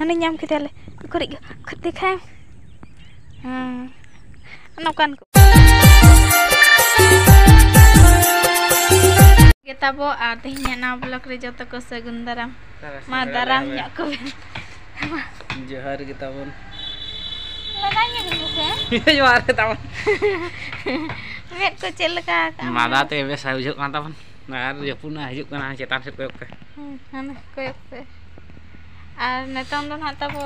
Hani nyam kita le. Kurik dikham. Nokan kita bo artinya na blog re joto ko sagun daram. Ma daram nya ko. Johar kita pun. Lananya gitu se. Johar kita pun. Met ko celaka. Mada te bes hijuk kan tapan. Nah, dia punah hijuk kan cetan sip koyok ke. Koyok pe. Ar netong don hata bo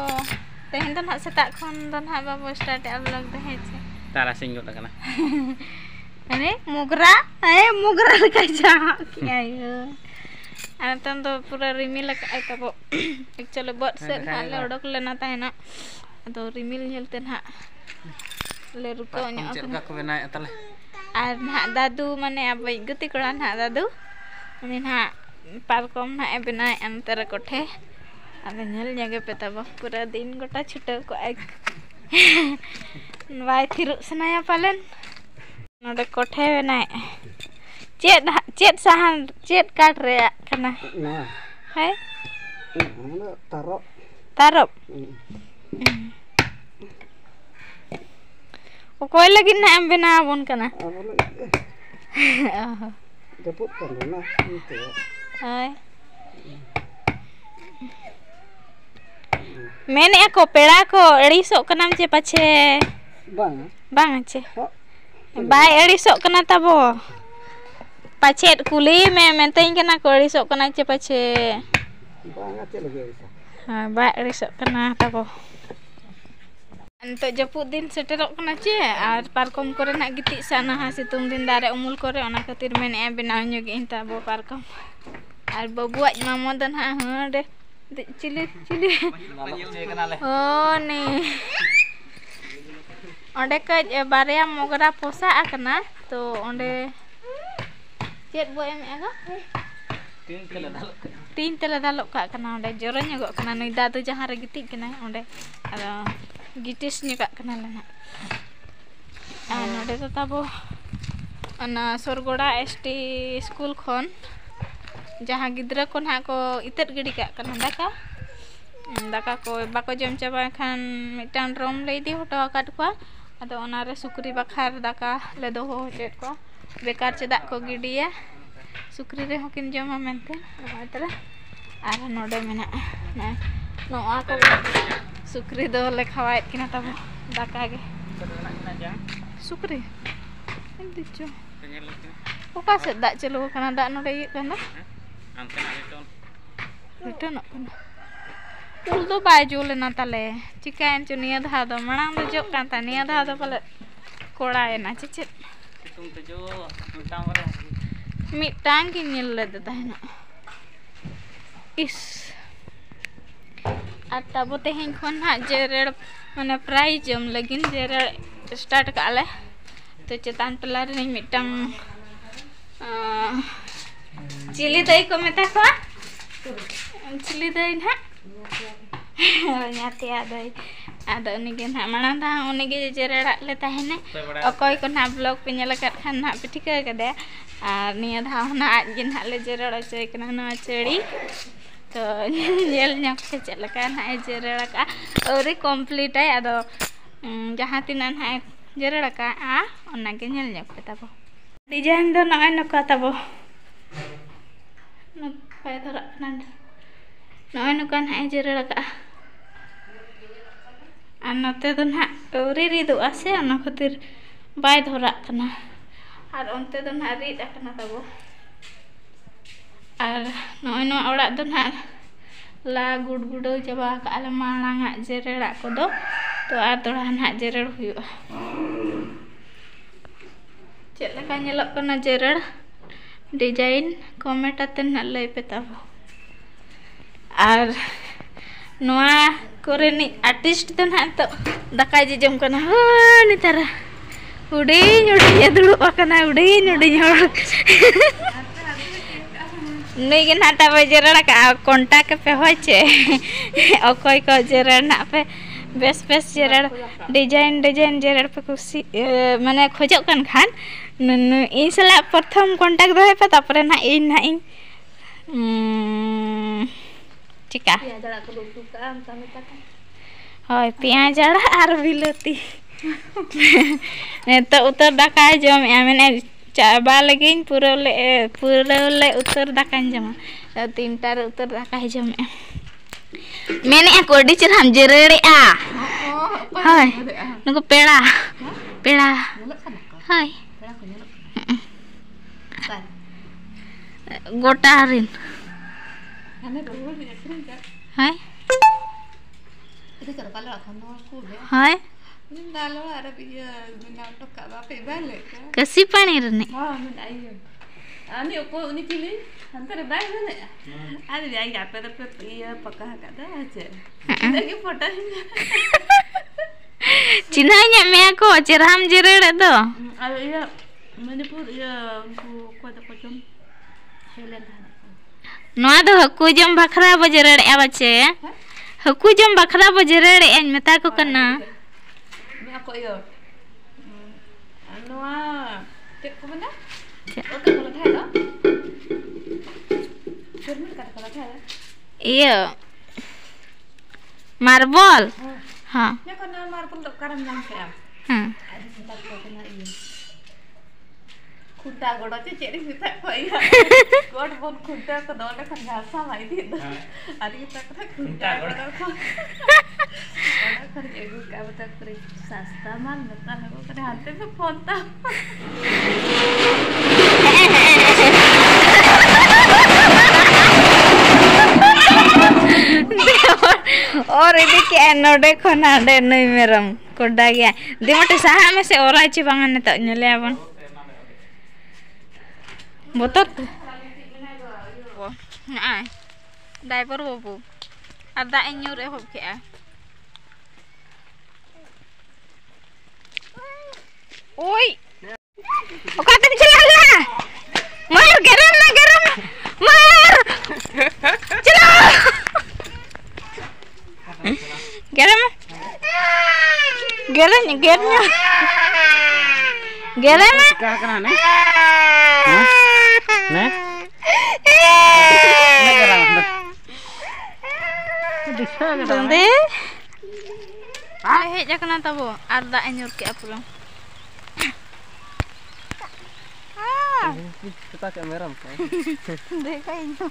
tehin don hat setak khon don ha ba bo start blog dehe che. Tara singgut kana. Ini mugra ka ja ayo anton तो पूरा रिमिल ay tabo actually bot set le odok le na tahena ado रिमिल nyelten ha le ruko nya ka ko benai atale ar na dadu mane abai guti koran ha dadu ini na parkom na e benai antar kothe ado nyel nyage pe tabo पूरा दिन गोटा छुटे को ek vai thiru sanaya palen नोडे कोठे बनाए चेत साहन चेत काट रे कना है तारप कोई लगी ना एम बना बोन कना जपुत kan na itu hai मैंने ako पेड़ा को एड़ीसो कनाम चे पाछे bang चे बाय एड़ीसो कना तबो पाछे कुली में मेंतेन कना को एड़ीसो कना चे पाछे बांगा चे लगे हां बाय एड़ीसो कना तबो अंतो जपुत दिन सेटेरोक कना चे आर पारकम करे ना गिति साना हा सितुंग दिन दारे उमुल करे ओना खातिर मेन ए बनाव ᱧᱚᱜ ᱤᱧ ᱛᱟᱵᱚ पारकम आर बबुआज मामो दन हा हडे चिली ओ नी ओंडे कज बारिया मोगरा पोसा आकना तो ओंडे चेत बो एम एगा तीन तले दालो का कना ओंडे जोरो ᱧᱚᱜ कना नुई दादू जहां रे गिति कना ओंडे आरो गिटिस ᱧᱚᱜ कना लेना आ नोडे तो ताबो अना सोरगोड़ा एसटी स्कूल खन जहां गिद्रा को ना को इतेत गिडी का कना दाका को बाको जम चाबा खान मिटान रोम लेदी हटो काट को अदो ओनारे सुक्री बखार दाका ले दो चेत को बेकार चेदा को गिडिया सुक्री रे हकिन जमा मेनते मातरा आर नोडे मेना नोआ को सुक्री दो ले खवाइत किना तब दाका गे सुक्री दिचो ओका से दा चलो कना दा नोडे इ कना anten aliton रिटर्न कना उल दो बाय जोले ना तले चिकान चुनिया धा दो मणांग दो जो कांता निया धा दो पले कोड़ा एना चिचे तुम तो जो मिटांग रे मिटांग की निल ले देता है ना इस आता बोते हैं खन हा जेरेड़ माने प्राइज जम लेकिन जेरेड़ स्टार्ट काले तो चेतान टला रे मिटांग चिली दही को मेता को चिली दही ना nyati ada unige na manang ta unige jerera le tahene okoy ko na blog pe nyelakat khan na pitika kade ar niya dha na ajin ha le jerera chei kana na chedi to nyel nyak se chelaka na jerera ka ori complete ai ado jahan tinan ha jerera ka a onage nyel nyak pe tabo design do na no ka tabo no pa thora nan no kan ha jerera ka नते तो ना औरी rhythm आसे ओना खातिर bye धरा कना are ओनते तो ना रिद आकना तबो आर नय न ओड़ा तो ना ला गुडगुडो जबा काले मांगा जेरेड़ा को दो तो आर तोड़ा ना जेरेड़ हुयो चेत लका नेलक कना जेरेड़ डिजाइन कमेंट आते ना लय पे तबो आर नोआ कोरेनी आर्टिस्ट तो ना तो दाका जे जम कना हो नितारा उडी उडी दुड़ु कना उडी उडी नहीं के नाटा पे जेरड़ा का कांटेक्ट पे होचे ओकोय को जेरड़ ना पे बेस बेस जेरड़ डिजाइन जेरड़ पे कुसी माने खोजो कन खान इन सला प्रथम कांटेक्ट दो पे तापरे ना इन Cika. Piaz arak ko suka am kami takkan. Hoi, piaz arak ar biloti. Nito utar daka jom amen coba lagi pura le utar daka jom. 3 utar daka jom. Mene aku di cerham jerere a. Hoi. Nunggu pela. Hoi. Gotarin. Hai. Hai. Kasih panen ni. Ani uko uni pilih antara baik mana? Ada dia ingat pada iya pakah kata aja. Lagi foto ini. Cina nya me aku cerham jerere do. Ada iya Manipur iya uko kuat jom. Helen Noa do haku jom bakra bajere abace. Haku jom bakra bajere en meta ko kana. Ini aku iya. Noa cek ko mana? Oke kalau thay đó. Firman kata kalau thay. Iya. Marbol. Ha. Ya kana marbol dok karam jang ke am. Ada tempat ko kena iya. Khunta godo che cheri sita ko iya. God bon khunta ko dole kan gasa mai di. Adi kita kata khunta godo ko. Ada kan egu ka bata pre sasta man bata ko kada hante pe ponta. और इधर के नोडे को नाडे नहीं मेरम कोड़ा गया दिमाग सहा में से और अच्छी बांगन ने तो न्याले अपन बोतल nah diaper bobo ada enyur hop ke oi oka tan celala mar garam mar celala garam Sekarang kena nih. Nih. Donde? Hej jakna tabo arda enyur ke apulong. Kita kamera apa? Dekha inyo.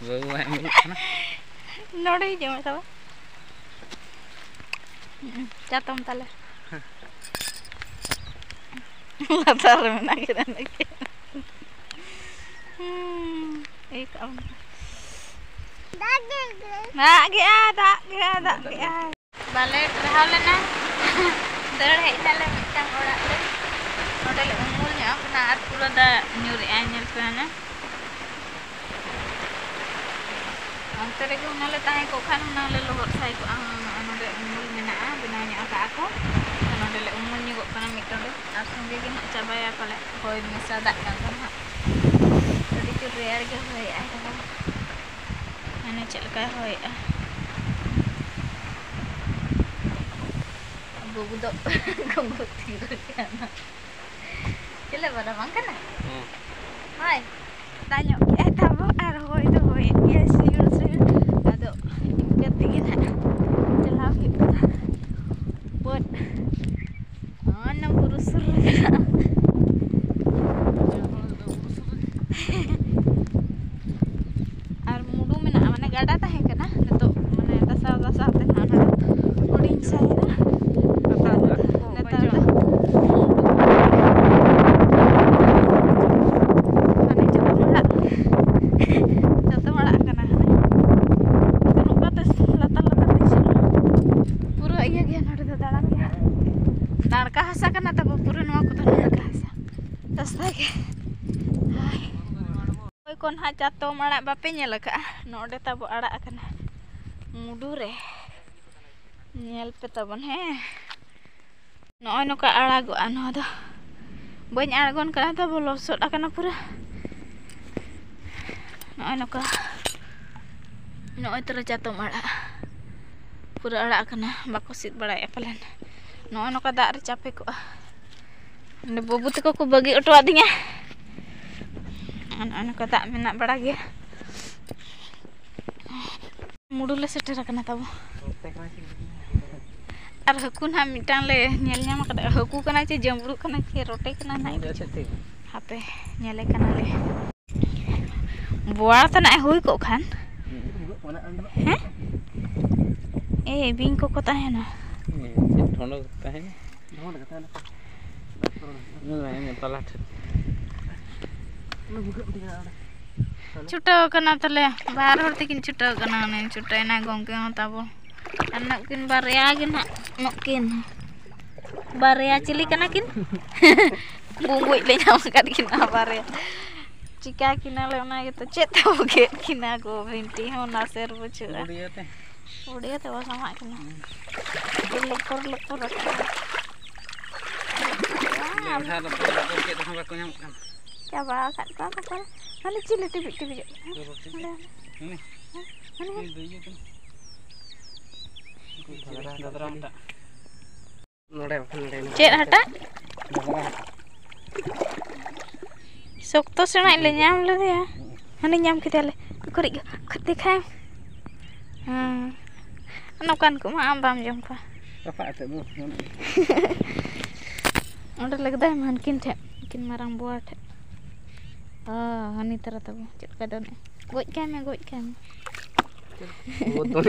Bawa ini. Node jom tabo. Jatom tale. Latar mena kira lagi. Ek am. Nak gaya. Balik rahulana. Dar hej nale mitang orak le. Node le umul nya kena ar pura da nyuri anyel pana. Ante lagi unale tahe ko kan unale lohor sai ko node umul mena benanya aku. Node le umul nyugo kana mitang de. Ar sunge gi nak cabaya pale hoi misa dak kan ha. Tadi tu rear ge hoi ai da. Ane cek lekah hoi Bobo dok Gombo tidur kana Cila pada makan Hai Tanya tabo ar hoi do hoi Ya suyul Ado Impiat tingin Cila hoi Buat Anam burusur gada tahe kana neto mane dasa te nana odin saira neta ane joto mala kana tenu kate latar disini pura iya ge nade dalan ge narka hasa kana tabo pura noa ko narka hasa tasage kon ha jato marak bape nyel ka node tabo arak kana mudure nyel pe tabon he noy no ka arago ano do bañ aragon kana tabo losot akana pura noy no ka noy tera jato marak pura arak kana bako sit barai palan noy no ka dak re capek ko ande bobu teko ko bagi oto adinya anak-anak tak menak beragi मुडुले सेटर करना तब और हकू ना मिटान ले nail ᱧᱟᱢ ᱟᱠᱟᱫᱟ हकू कना चे जमबुड़ू कना चे रोटे कना ना हापे नेले कना ले बोआर तना हुई को खान हैं ए बिंग को ताहेना ढोंडो ताहेना नो तला छुटाव कना तले बाहर हर तकिन छुटाव कना ने छुटाइना गंके हो ताबो अनक किन बारया गिन नकिन बारया चिली कना किन बुंगुई ले जाम कर किन बारया चिका किना ले ओना के तो चेतो के किना को भिंटी हो ना सेर बुझुआ उड़िया ते वसमा किना लेकर क्या बात कर हने चिली टिबी चेत हटा सोक्तो सेना ले नाम ले दिया हने नाम किताले करी दिखाए हां नौकान को आम बाम जम का ओंडे लगदा है मन किन मारंग बुआ ठे हनी तरह तब चेक का दोने गोज के में वो तो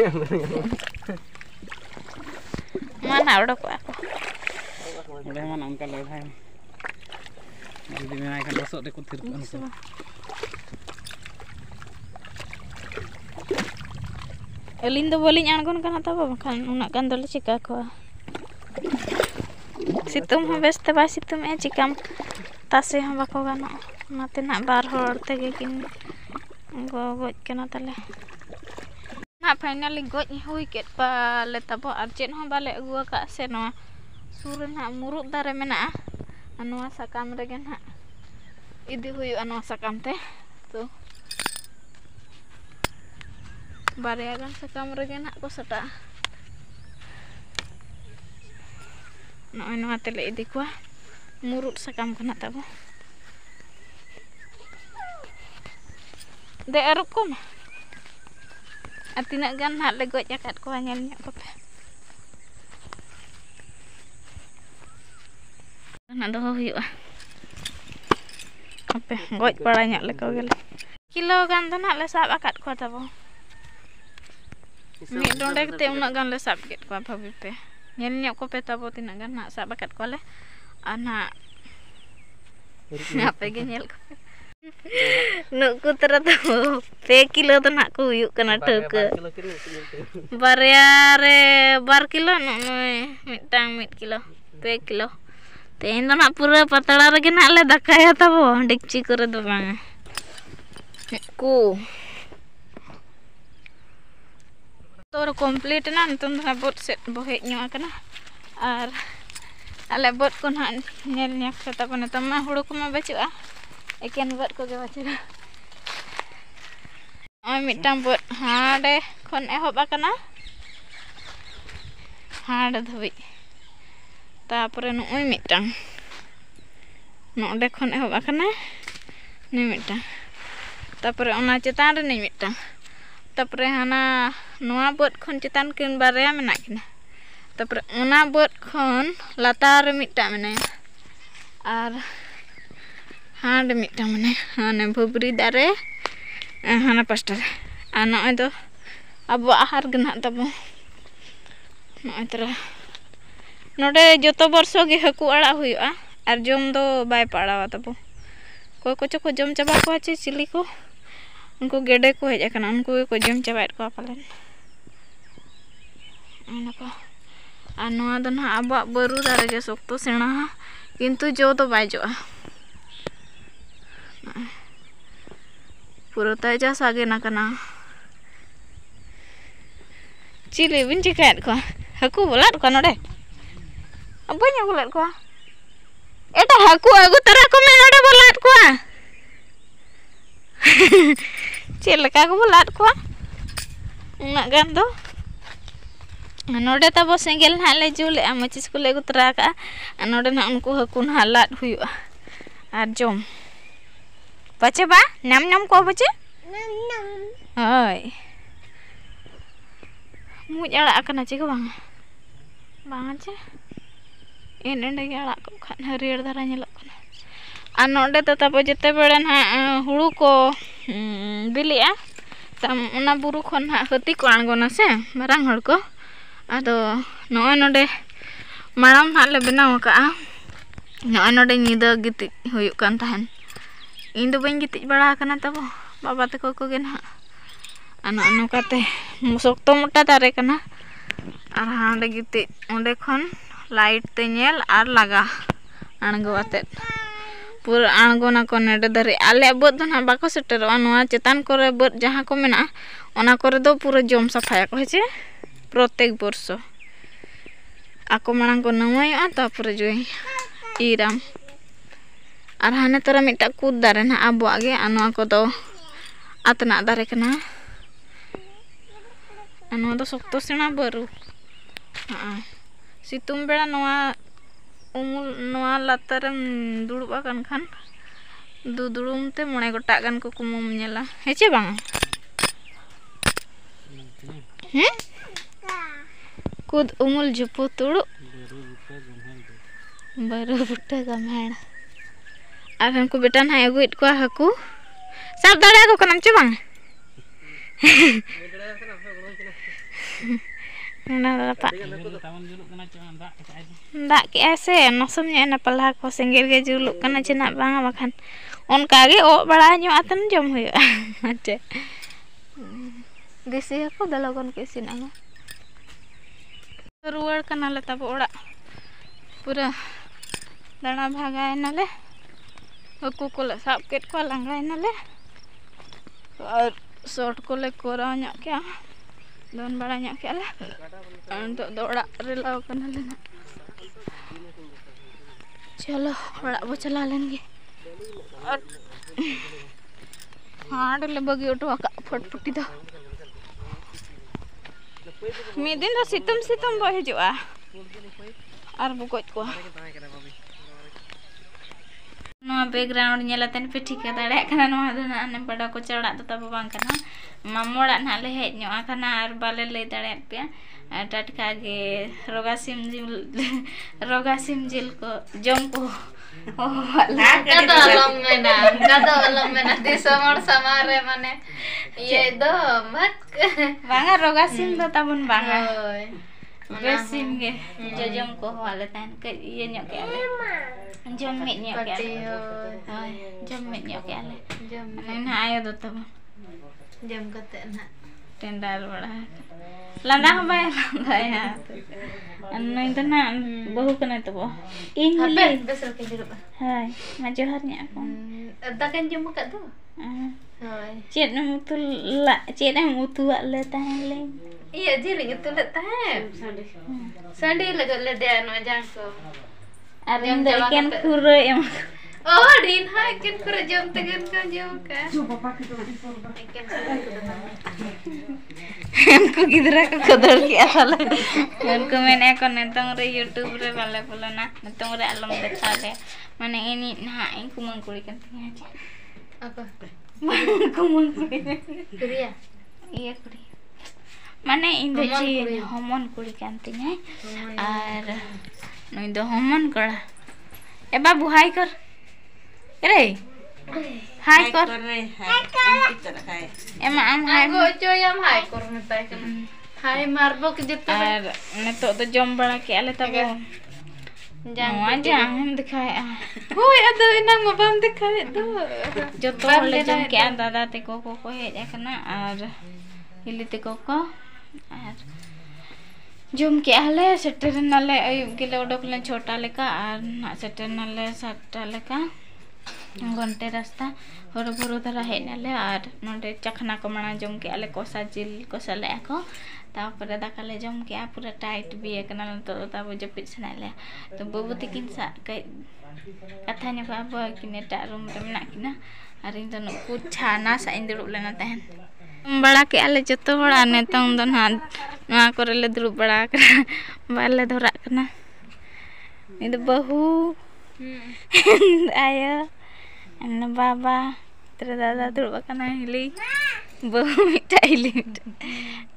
माना उड़ा को ले माना उनका लग है दीदी में आके दसो दे को थिर को एलिन दो बोलिन आंगन कना तब बखान उना कान दले चिका को सितुम हो बेस्ते बा सितुम ए चिकाम तासे हम बाको गाना नाते ना बार हर तेगे किन गोज कना तले ना फाइनली गोज हुई केट पाले तब और चेन हो बाले अगुआ का से नो सुर ना मुरुद दारे मेना अनवा सकाम रेगे ना इदी हुई अनवा सकाम ते तो बारया गान सकाम रेगे ना को सटा नॉय तेले इदी को मुरुद सकाम कना तब दे अरुप को तीना गान हाथ ले गोज आकात को नेल ᱧᱚᱜ ᱠᱚᱯᱮ ना दो हुयुआ अपे गोज पड़ा ᱧᱚᱜ ले को गेले किलो गान द ना ले साब आकात को तब मी डोंडे कते उना गान ले साब केट को भाबी पे नेल ᱧᱚᱜ को पे तब तीना गान ना साब आकात को ले आना आपे गे नेल को नुकु तरह तो 2 किलो तो ना को हुयुक कना ठक बारया रे 2 किलो नय मिटांग 1 किलो 2 किलो तेन तो ना पूरा पतला रे ना ले दकाया तबो डेक्ची करे दो बांग को तोर कंप्लीट ना तुम ना बोट सेट बो हेज ᱧᱚᱜ कना और आले बोट को ना नेल ᱧᱟᱠ ᱛᱟ ᱵᱚᱱ ᱛᱟᱢᱟ ᱦᱩᱲᱩ ᱠᱚᱢᱟ ᱵᱟᱪᱩᱜᱼᱟ एकेन बोट को बचुगा मिटांग बोट हाडे खन एहब आकना हाड धबी तापरे नोय मिटांग नोडे खन एहब आकना ने मिटांग तापरे ओना चेतान रे ने मिटांग तापरे हाना नोआ बोट खन चेतान किन बारया मेना किना तापरे ओना बोट खन लातार मिटा मेना और हाँ मिटा मने हाँ भुबरी दारे हाँ पास्टर नॉय दो अब आहार गना तब नॉय तरह नोडे जो बर्षो गे हकू आड़ा हुआ और जम दो बाय पड़ावा तब कोई को को जम चाबा को चे चिली को उनको गेडे को हेज कना उनको को जम चाबाएट को पालन को और नोआ दो ना अब बरु दारे गे सोक्तो सेना किंतु जो तो बाय जोआ पूरा ताजा सागे ना कना चिली बिन चिकात को हकू बोलात को नोडे अबय बोलात को एटा हकू अगु तरा को मे नोडे बोलात को चेलका को बोलात को उना गान दो नोडे तब सेंगेल ना ले जुले मचिस को ले गुतरा का नोडे ना उनको हकू ना लात हुआ और जम बचे बा नाम नाम को बचे हाय muj arak kana cik bang aja ini ndege arak kok kan harier dhara nyelok kana anode tetapo jete beran ha huru ko bilia tam una buru khon ha hati ko angona se marang hor ko ado noy node maram ha le benaw ka noy node nyida giti huyuk kan tahan indo bain giti bara kana tabo baba te ko gen ha anak kate musok to mota dare kana ar hande giti onde khon light te nyel ar laga ango atet pura angona ko nede dari ale bot do na bako seteroa noa chetan kore bot jaha ko mena ona kore do pura jom safaya ko heche protek borso ako marang ko namai ata pura joi iram ar hane tora mita kud dare na abo age anu ako do atna dare kana anu do sokto sena baru situng bera noa umul noa latarem duduk akan kan dudulum te mone gotak kan ko kumum nyela hece bang kud umul jupu tudu baru buta gamhana akan ku betan hai aguit ko haku sab dare ko kanam ce bang Nah, Pak. Ndak ki ase nosumnya na pala ko senggel ge juluk kana cenak bang bakan onka ge o bala nyu aten jom huyu ace desi aku dalagon ke sin anga ruar kana le tabo ora pura dana bhagai nale aku ko le sab ket ko langai nale और short को ले कोरा nya kya don bala nya kya la untuk doa relaw kana lena चलो बड़ा वो चला लेंगे और हाँ डले बगी उठो का फटफटी दो मी दिन तो सितम बह हिजुआ और बुकोज को नवा बैकग्राउंड नेलातन पे ठीक है दाड़े kana नवा दना ने बड़ा को चढ़ा तो तब बांग kana मामोड़ा ना ले हेज नो kana और बाले ले दाड़े पे टटका गे रोगा सिम जिल को जम को कदो अलम मेना दिसमर समारे माने ये दो मत बांगा रोगा सिम दो तबन बांगा बेसिम गे जम को वाले तन के ये न्यो के आले जम mit न्यो के आले जम mit न्यो के आले ना आयो दो तब जम कते ना टेंडर बड़ा लंदा बाय लंदा या अन्नई तो ना बहु कने तो ing hale besar ke jeruk hai maju harnya aku dakan jom ka tu hai chet na mutu la chet na mutu le tahle iya jeli itu le tahe sandi le le dia no jang ko arin de ken kuro em oh din hai ken kuro jom tegen ka jom ka हमको गिदरा को कदर किया साला उनको मैंने को नतंग रे YouTube रे वाले बोला ना नतंग रे आलम देखा ले माने इनी ना इनको मंगकुड़ी करती है apa को मंगकुड़ी कुड़िया iya कुड़ी माने इंदो जी homon कुड़ी करती है और नइदो homon करा ए बाबू हाय कर रे हाय कर एमा आम हाय गो चोयम हाय कर नताय कन हाय मारबो के जत्ता और नेतो तो जम बड़ा के आले तबो जांग हम दिखाए होय अदो इना मबाम दिखाए दो जतो ले जम के दादा ते को हेज कना और हिली ते को और जम के आले सेटर नाले अयुब गेले ओडकले छोटा लेका और ना सेटर नाले साटा लेका घंटे रास्ता हर भरो धरा हेनाले और नोडे चखना को मना जम के आले कोसा जिल कोसा ले को तापरे दाकाले जम के पूरा टाइट भी एकना तो ताबो जपित सनाले तो बबू तिकिन सा कई कथा ने बाबू किने टा रूम रे मना किना और इन दोनों कुछा ना सा इन दुरुब लेना तहन बड़ा के आले जतो बड़ा ने तंग दन हा ना करे ले दुरुब बड़ा बाले धरा कना इन बहु आयो अन्ना बाबा तेरे दादा दुरुब कना हिली बहु मिटा हिली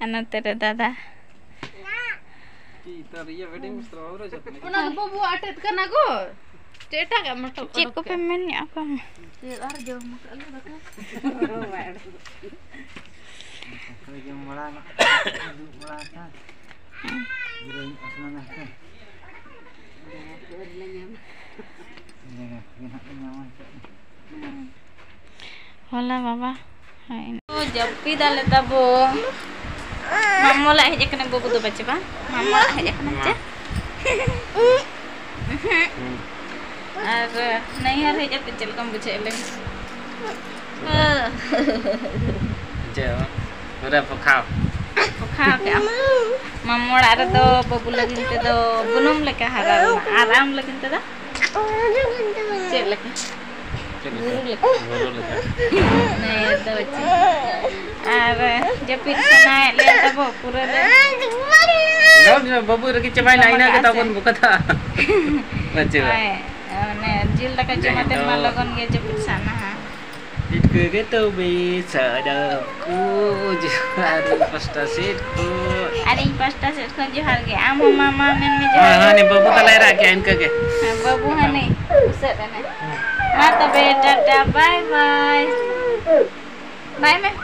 अन्ना तेरे दादा Kita ria wedding stroller aja. Mana babu atet kan aku? Cetak gak metok. Cik ko pemen ni apa? Cik arjo mak lu dah. Kerja mula nak, mula kan. Jadi apa nak kan? Hola baba. Oh japi dale tabo. Mama lah aja kena bobo tu baca ba. Mama lah aja kena aja. Ar nahi har aja pecel kam buce le. Jauh. Udah pekau. Pekau ke Mama ora do bobo lagi te do bunum leka haral aram lagi te da. Cek lagi. Nah, itu baca. Ada japit sana lihat apa pura deh. Nah, babu lagi cobain aina kita pun buka tak. Baca. Nah, jil tak cuma malah kan dia japit sana. Itu gitu bisa ada jual prestasi ku. Ada pasta set kan jual ke. Amu mama men me jual. Ah, ni babu tak lera ke anka ke. Babu hani. Set ana. Mata beda bye bye. Bye me.